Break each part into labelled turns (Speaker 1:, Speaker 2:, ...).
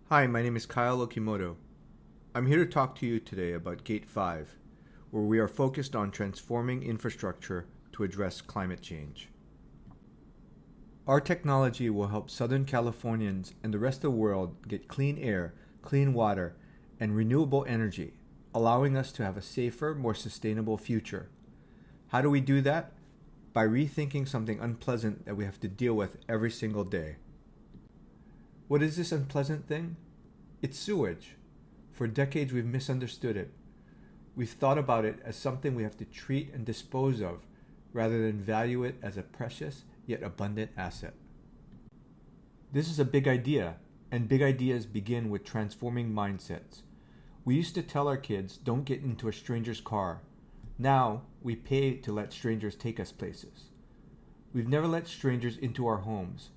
Speaker 1: Hi, my name is Kyle Okimoto. I'm here to talk to you today about Gate 5, where we are focused on transforming infrastructure to address climate change. Our technology will help Southern Californians and the rest of the world get clean air, clean water, and renewable energy, allowing us to have a safer, more sustainable future. How do we do that? By rethinking something unpleasant that we have to deal with every single day. What is this unpleasant thing? It's sewage. For decades, we've misunderstood it. We've thought about it as something we have to treat and dispose of, rather than value it as a precious yet abundant asset. This is a big idea, and big ideas begin with transforming mindsets. We used to tell our kids, don't get into a stranger's car. Now, we pay to let strangers take us places. We've never let strangers into our homes,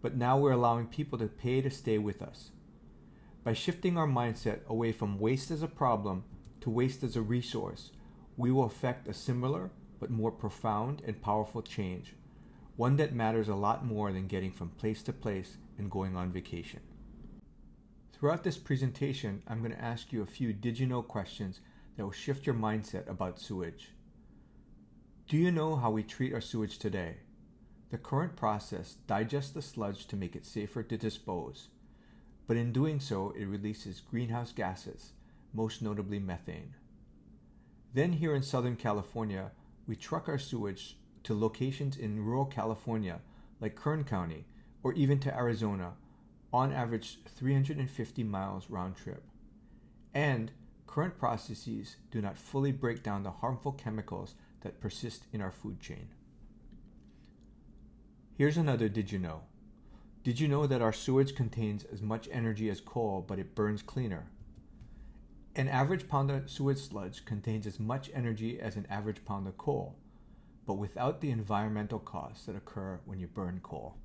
Speaker 1: but now we're allowing people to pay to stay with us. By shifting our mindset away from waste as a problem to waste as a resource, we will effect a similar but more profound and powerful change, one that matters a lot more than getting from place to place and going on vacation. Throughout this presentation, I'm going to ask you a few did you know questions that will shift your mindset about sewage. Do you know how we treat our sewage today? The current process digests the sludge to make it safer to dispose, but in doing so, it releases greenhouse gases, most notably methane. Then here in Southern California, we truck our sewage to locations in rural California, like Kern County, or even to Arizona, on average 350 miles round trip. And current processes do not fully break down the harmful chemicals that persist in our food chain. Here's another did you know. Did you know that our sewage contains as much energy as coal, but it burns cleaner? An average pound of sewage sludge contains as much energy as an average pound of coal, but without the environmental costs that occur when you burn coal.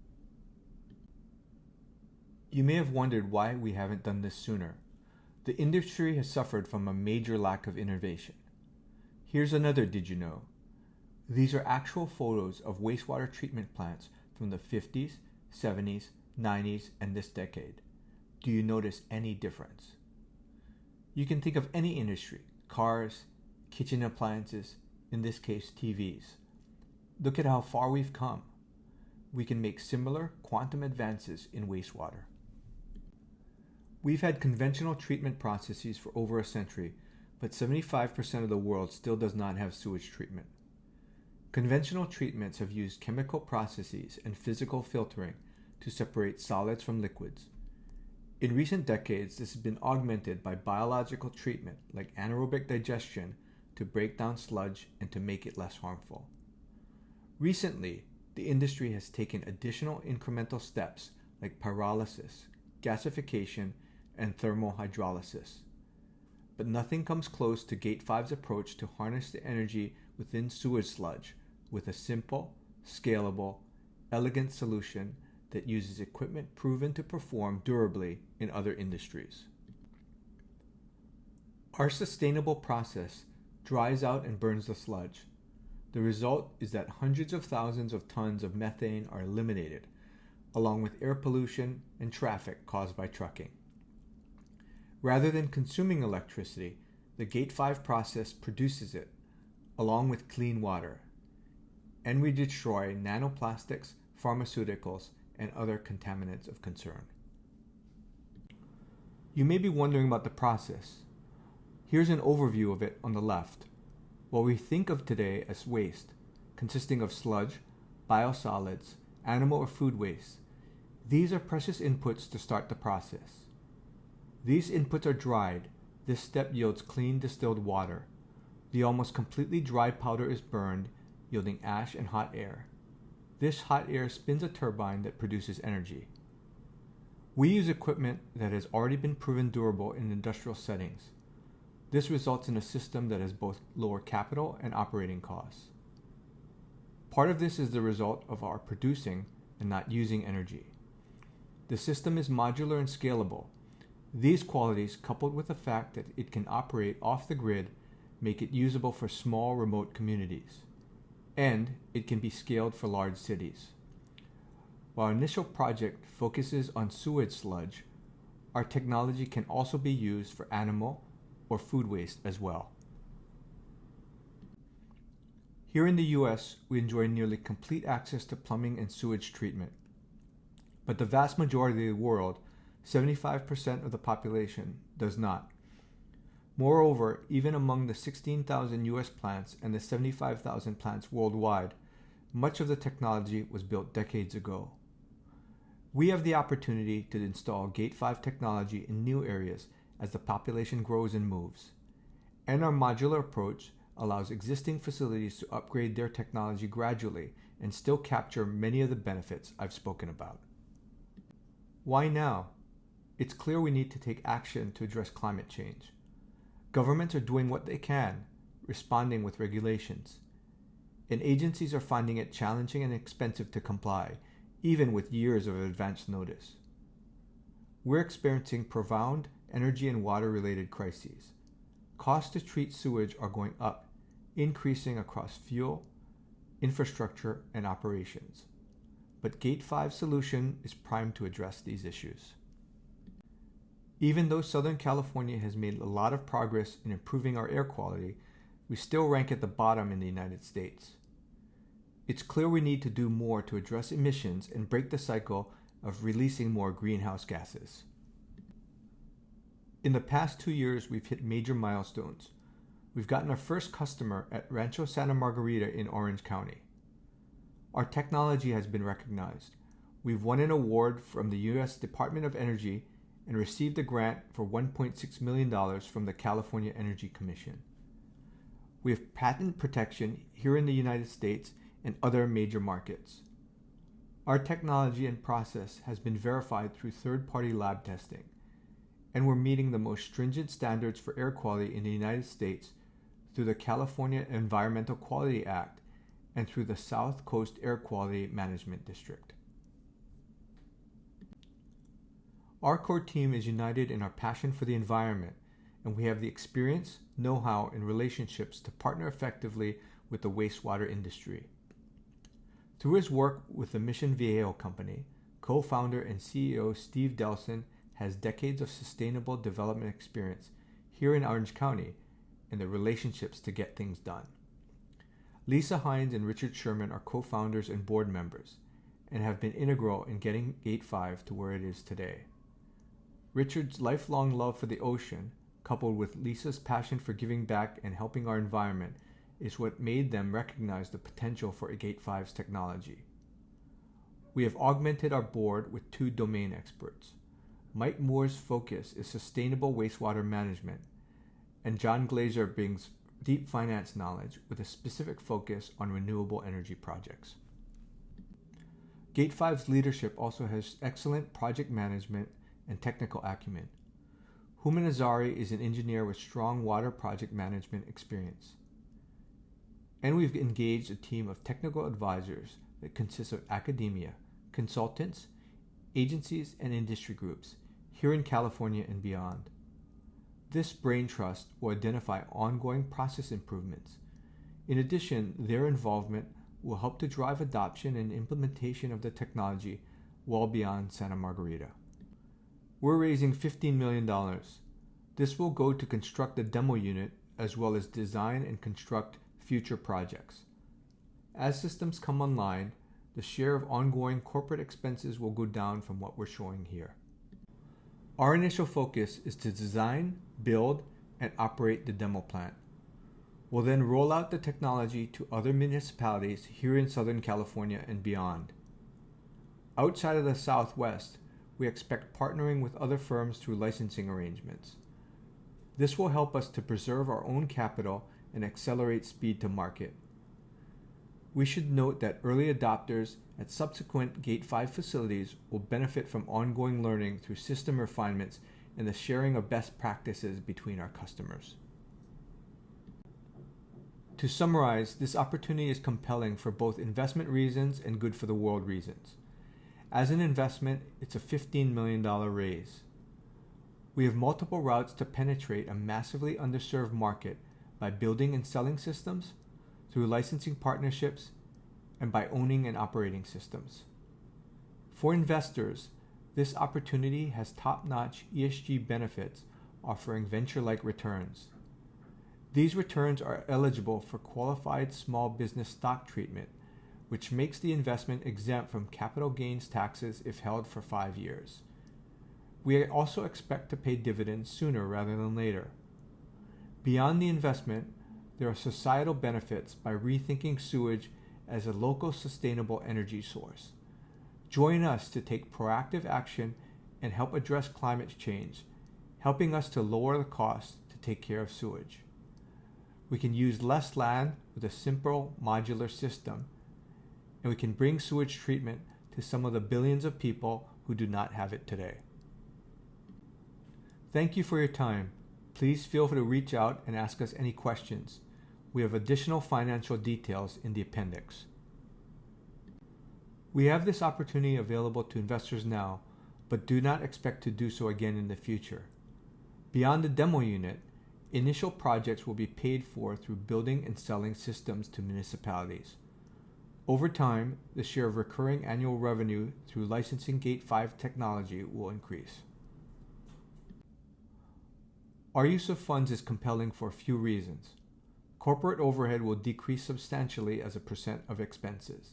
Speaker 1: You may have wondered why we haven't done this sooner. The industry has suffered from a major lack of innovation. Here's another did you know. These are actual photos of wastewater treatment plants from the 50s, 70s, 90s, and this decade. Do you notice any difference? You can think of any industry, cars, kitchen appliances, in this case TVs. Look at how far we've come. We can make similar quantum advances in wastewater. We've had conventional treatment processes for over a century, but 75% of the world still does not have sewage treatment. Conventional treatments have used chemical processes and physical filtering to separate solids from liquids. In recent decades, this has been augmented by biological treatment like anaerobic digestion to break down sludge and to make it less harmful. Recently, the industry has taken additional incremental steps like pyrolysis, gasification, and thermal hydrolysis. But nothing comes close to Gate 5's approach to harness the energy within sewage sludge with a simple, scalable, elegant solution that uses equipment proven to perform durably in other industries. Our sustainable process dries out and burns the sludge. The result is that hundreds of thousands of tons of methane are eliminated, along with air pollution and traffic caused by trucking. Rather than consuming electricity, the Gate 5 process produces it, along with clean water, and we destroy nanoplastics, pharmaceuticals, and other contaminants of concern. You may be wondering about the process. Here's an overview of it on the left. What we think of today as waste, consisting of sludge, biosolids, animal or food waste, these are precious inputs to start the process. These inputs are dried. This step yields clean distilled water. The almost completely dry powder is burned, yielding ash and hot air. This hot air spins a turbine that produces energy. We use equipment that has already been proven durable in industrial settings. This results in a system that has both lower capital and operating costs. Part of this is the result of our producing and not using energy. The system is modular and scalable. These qualities, coupled with the fact that it can operate off the grid, make it usable for small remote communities. And it can be scaled for large cities. While our initial project focuses on sewage sludge, our technology can also be used for animal or food waste as well. Here in the US, we enjoy nearly complete access to plumbing and sewage treatment. But the vast majority of the world, 75% of the population, does not. Moreover, even among the 16,000 US plants and the 75,000 plants worldwide, much of the technology was built decades ago. We have the opportunity to install Gate 5 technology in new areas as the population grows and moves. And our modular approach allows existing facilities to upgrade their technology gradually and still capture many of the benefits I've spoken about. Why now? It's clear we need to take action to address climate change. Governments are doing what they can, responding with regulations. And agencies are finding it challenging and expensive to comply, even with years of advance notice. We're experiencing profound energy and water-related crises. Costs to treat sewage are going up, increasing across fuel, infrastructure, and operations. But Gate 5 solution is primed to address these issues. Even though Southern California has made a lot of progress in improving our air quality, we still rank at the bottom in the United States. It's clear we need to do more to address emissions and break the cycle of releasing more greenhouse gases. In the past 2 years, we've hit major milestones. We've gotten our first customer at Rancho Santa Margarita in Orange County. Our technology has been recognized. We've won an award from the U.S. Department of Energy and received a grant for $1.6 million from the California Energy Commission. We have patent protection here in the United States and other major markets. Our technology and process has been verified through third-party lab testing, and we're meeting the most stringent standards for air quality in the United States through the California Environmental Quality Act and through the South Coast Air Quality Management District. Our core team is united in our passion for the environment, and we have the experience, know-how, and relationships to partner effectively with the wastewater industry. Through his work with the Mission Viejo Company, co-founder and CEO Steve Delson has decades of sustainable development experience here in Orange County and the relationships to get things done. Lisa Hines and Richard Sherman are co-founders and board members and have been integral in getting Gate 5 to where it is today. Richard's lifelong love for the ocean, coupled with Lisa's passion for giving back and helping our environment, is what made them recognize the potential for Gate 5's technology. We have augmented our board with 2 domain experts. Mike Moore's focus is sustainable wastewater management, and John Glazer brings deep finance knowledge with a specific focus on renewable energy projects. Gate 5's leadership also has excellent project management and technical acumen. Human Azari is an engineer with strong water project management experience. And we've engaged a team of technical advisors that consists of academia, consultants, agencies, and industry groups here in California and beyond. This brain trust will identify ongoing process improvements. In addition, their involvement will help to drive adoption and implementation of the technology well beyond Santa Margarita. We're raising $15 million. This will go to construct the demo unit as well as design and construct future projects. As systems come online, the share of ongoing corporate expenses will go down from what we're showing here. Our initial focus is to design, build, and operate the demo plant. We'll then roll out the technology to other municipalities here in Southern California and beyond. Outside of the Southwest, we expect partnering with other firms through licensing arrangements. This will help us to preserve our own capital and accelerate speed to market. We should note that early adopters at subsequent Gate 5 facilities will benefit from ongoing learning through system refinements and the sharing of best practices between our customers. To summarize, this opportunity is compelling for both investment reasons and good for the world reasons. As an investment, it's a $15 million raise. We have multiple routes to penetrate a massively underserved market by building and selling systems, through licensing partnerships, and by owning and operating systems. For investors, This opportunity has top-notch ESG benefits, offering venture-like returns. These returns are eligible for qualified small business stock treatment, which makes the investment exempt from capital gains taxes if held for 5 years. We also expect to pay dividends sooner rather than later. Beyond the investment, there are societal benefits by rethinking sewage as a local sustainable energy source. Join us to take proactive action and help address climate change, helping us to lower the cost to take care of sewage. We can use less land with a simple modular system, and we can bring sewage treatment to some of the billions of people who do not have it today. Thank you for your time. Please feel free to reach out and ask us any questions. We have additional financial details in the appendix. We have this opportunity available to investors now, but do not expect to do so again in the future. Beyond the demo unit, initial projects will be paid for through building and selling systems to municipalities. Over time, the share of recurring annual revenue through licensing Gate 5 technology will increase. Our use of funds is compelling for a few reasons. Corporate overhead will decrease substantially as a percent of expenses.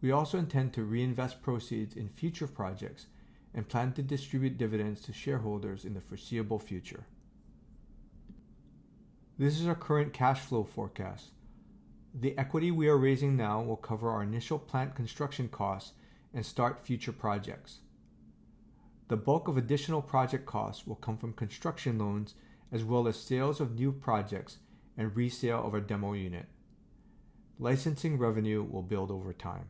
Speaker 1: We also intend to reinvest proceeds in future projects and plan to distribute dividends to shareholders in the foreseeable future. This is our current cash flow forecast. The equity we are raising now will cover our initial plant construction costs and start future projects. The bulk of additional project costs will come from construction loans as well as sales of new projects and resale of our demo unit. Licensing revenue will build over time.